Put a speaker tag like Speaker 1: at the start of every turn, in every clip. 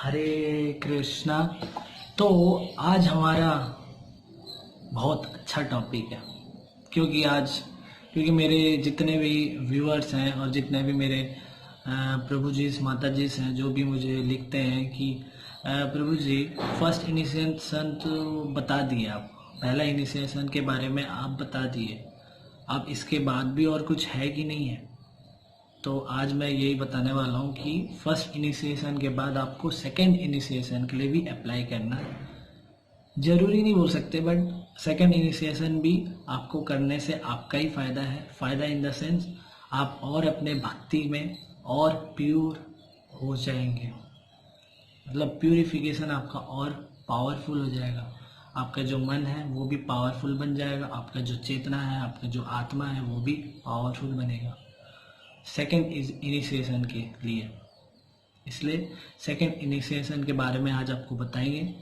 Speaker 1: हरे कृष्णा। तो आज हमारा बहुत अच्छा टॉपिक है, क्योंकि मेरे जितने भी व्यूअर्स हैं और जितने भी मेरे प्रभु जी माता जी हैं जो भी मुझे लिखते हैं कि प्रभु जी फर्स्ट इनिशिएशन तो बता दिए, आप पहला इनिशिएशन के बारे में आप बता दिए, अब इसके बाद भी और कुछ है कि नहीं है। तो आज मैं यही बताने वाला हूँ कि फर्स्ट इनिशिएशन के बाद आपको सेकंड इनिशिएशन के लिए भी अप्लाई करना है। ज़रूरी नहीं बोल सकते, बट सेकंड इनिशिएशन भी आपको करने से आपका ही फ़ायदा है। फ़ायदा इन द सेंस आप और अपने भक्ति में और प्योर हो जाएंगे, मतलब प्यूरिफिकेशन आपका और पावरफुल हो जाएगा। आपका जो मन है वो भी पावरफुल बन जाएगा, आपका जो चेतना है, आपका जो आत्मा है वो भी पावरफुल बनेगा सेकंड इनिशिएशन के लिए। इसलिए सेकंड इनिशिएशन के बारे में आज आपको बताएंगे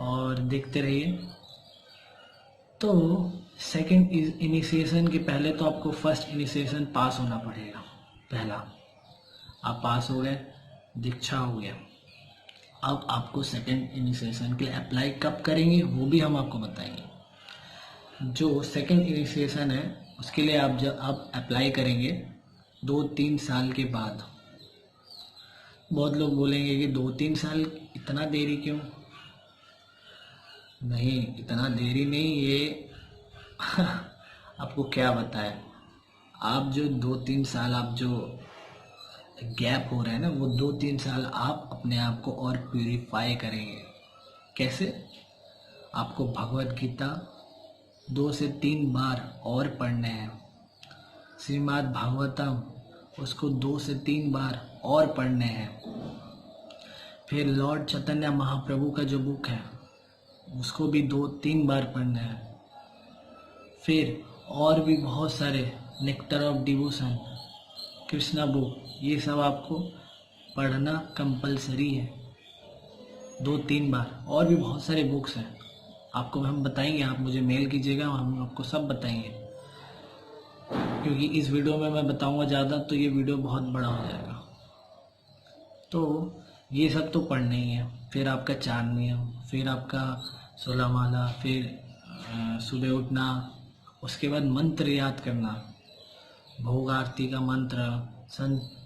Speaker 1: और देखते रहिए। तो सेकंड इनिशिएशन के पहले तो आपको फर्स्ट इनिशिएशन पास होना पड़ेगा। पहला आप पास हो गए, दीक्षा हो गया। अब आपको सेकंड इनिशिएशन के लिए अप्लाई कब करेंगे वो भी हम आपको बताएंगे। जो सेकंड इनिशिएशन है उसके लिए आप अप्लाई करेंगे 2-3 साल के बाद। बहुत लोग बोलेंगे कि 2-3 साल इतना देरी क्यों? नहीं, इतना देरी नहीं, ये आपको क्या बताएं। आप जो 2-3 साल आप जो गैप हो रहा है ना, वो 2-3 साल आप अपने आप को और प्यूरिफाई करेंगे। कैसे? आपको भगवत गीता 2 से 3 बार और पढ़ने हैं। श्रीमद् भागवतम उसको 2 से 3 बार और पढ़ने हैं। फिर लॉर्ड चैतन्य महाप्रभु का जो बुक है उसको भी 2-3 बार पढ़ना है। फिर और भी बहुत सारे nectar of devotion, Krishna book, ये सब आपको पढ़ना कंपलसरी है 2-3 बार। और भी बहुत सारे बुक्स हैं, आपको हम बताएंगे, आप मुझे मेल कीजिएगा, हम आपको सब बताएंगे। क्योंकि इस वीडियो में मैं बताऊंगा ज़्यादा तो ये वीडियो बहुत बड़ा हो जाएगा। तो ये सब तो पढ़ना ही है। फिर आपका 4 नियम, फिर आपका 16 माला, फिर सुबह उठना, उसके बाद मंत्र याद करना, भोग आरती का मंत्र,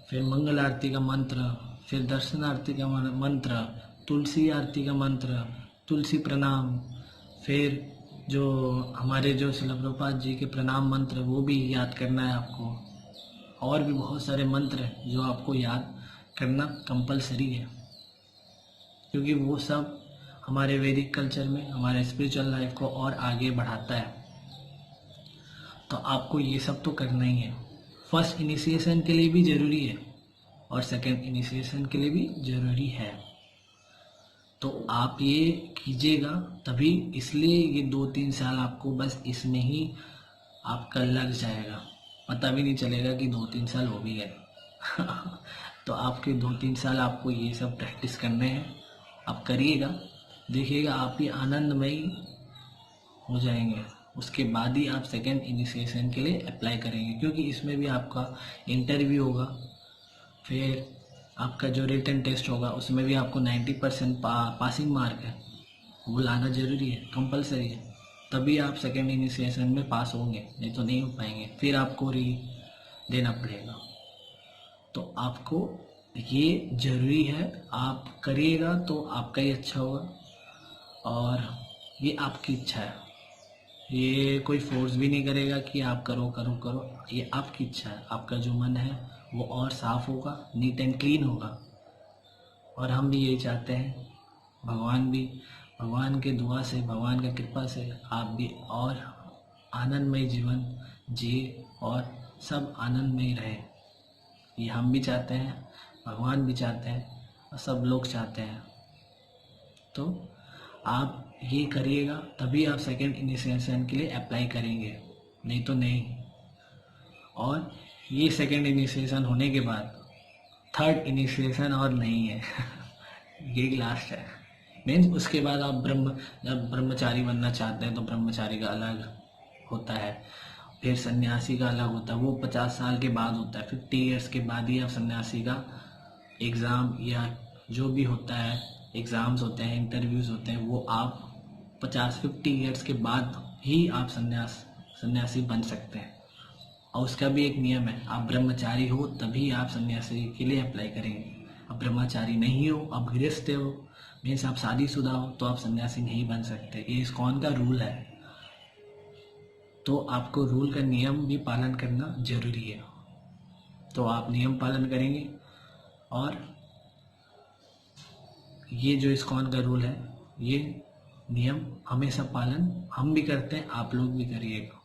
Speaker 1: फिर मंगल आरती का मंत्र, फिर दर्शन आरती का मंत्र, तुलसी आरती का मंत्र, तुलसी प्रणाम, फिर जो हमारे जो शिल प्रभुपाद जी के प्रणाम मंत्र वो भी याद करना है आपको। और भी बहुत सारे मंत्र हैं जो आपको याद करना कंपलसरी है, क्योंकि वो सब हमारे वैदिक कल्चर में हमारे स्पिरिचुअल लाइफ को और आगे बढ़ाता है। तो आपको ये सब तो करना ही है। फर्स्ट इनिशिएशन के लिए भी ज़रूरी है और सेकंड इनिशिएशन के लिए भी ज़रूरी है। तो आप ये कीजिएगा तभी, इसलिए ये 2-3 साल आपको बस इसमें ही आपका लग जाएगा, पता भी नहीं चलेगा कि 2-3 साल हो भी गए। तो आपके 2-3 साल आपको ये सब प्रैक्टिस करने हैं। आप करिएगा, देखिएगा आप ये आनंदमयी हो जाएंगे। उसके बाद ही आप सेकंड इनिशिएशन के लिए अप्लाई करेंगे, क्योंकि इसमें भी आपका इंटरव्यू होगा। फिर आपका जो रिटन टेस्ट होगा उसमें भी आपको 90% पासिंग मार्क है, वो लाना ज़रूरी है, कंपलसरी है। तभी आप सेकंड इनिशिएशन में पास होंगे, नहीं तो नहीं हो पाएंगे, फिर आपको री देना पड़ेगा। तो आपको ये ज़रूरी है, आप करिएगा तो आपका ही अच्छा होगा। और ये आपकी इच्छा है, ये कोई फोर्स भी नहीं करेगा कि आप करो करो करो, ये आपकी इच्छा है। आपका जो मन है वो और साफ होगा, नीट एंड क्लीन होगा। और हम भी यही चाहते हैं, भगवान के दुआ से, भगवान की कृपा से आप भी और आनंदमय जीवन जिए और सब आनंदमय रहे। ये हम भी चाहते हैं, भगवान भी चाहते हैं और सब लोग चाहते हैं। तो आप ये करिएगा तभी आप सेकंड इनिशिएशन के लिए अप्लाई करेंगे, नहीं तो नहीं। और ये सेकंड इनिशिएशन होने के बाद थर्ड इनिशिएशन और नहीं है। यही लास्ट है। मीन्स उसके बाद आप जब ब्रह्मचारी बनना चाहते हैं तो ब्रह्मचारी का अलग होता है, फिर सन्यासी का अलग होता है, वो 50 साल के बाद होता है। 50 ईयर्स के बाद ही आप सन्यासी का एग्ज़ाम या जो भी होता है, एग्ज़ाम्स होते हैं, इंटरव्यूज़ होते हैं, वो आप 50-50 ईयर्स के बाद ही आप सन्यासी बन सकते हैं। और उसका भी एक नियम है, आप ब्रह्मचारी हो तभी आप सन्यासी के लिए अप्लाई करेंगे। आप ब्रह्मचारी नहीं हो, आप गृहस्थ हो, मीन्स आप शादीशुदा हो, तो आप सन्यासी नहीं बन सकते। ये इस्कॉन का रूल है। तो आपको रूल का नियम भी पालन करना जरूरी है। तो आप नियम पालन करेंगे, और ये जो इस्कॉन का रूल है, ये नियम हमेशा पालन हम भी करते हैं, आप लोग भी करिएगा।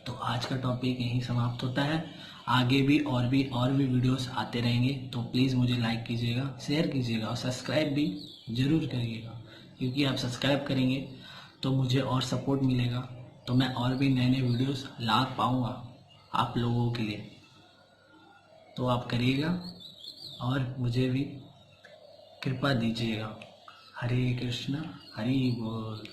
Speaker 1: तो आज का टॉपिक यहीं समाप्त होता है। आगे भी और भी वीडियोस आते रहेंगे, तो प्लीज़ मुझे लाइक कीजिएगा, शेयर कीजिएगा और सब्सक्राइब भी ज़रूर करिएगा, क्योंकि आप सब्सक्राइब करेंगे तो मुझे और सपोर्ट मिलेगा, तो मैं और भी नए नए वीडियोस ला पाऊँगा आप लोगों के लिए। तो आप करिएगा और मुझे भी कृपा दीजिएगा। हरे कृष्णा, हरि बोल।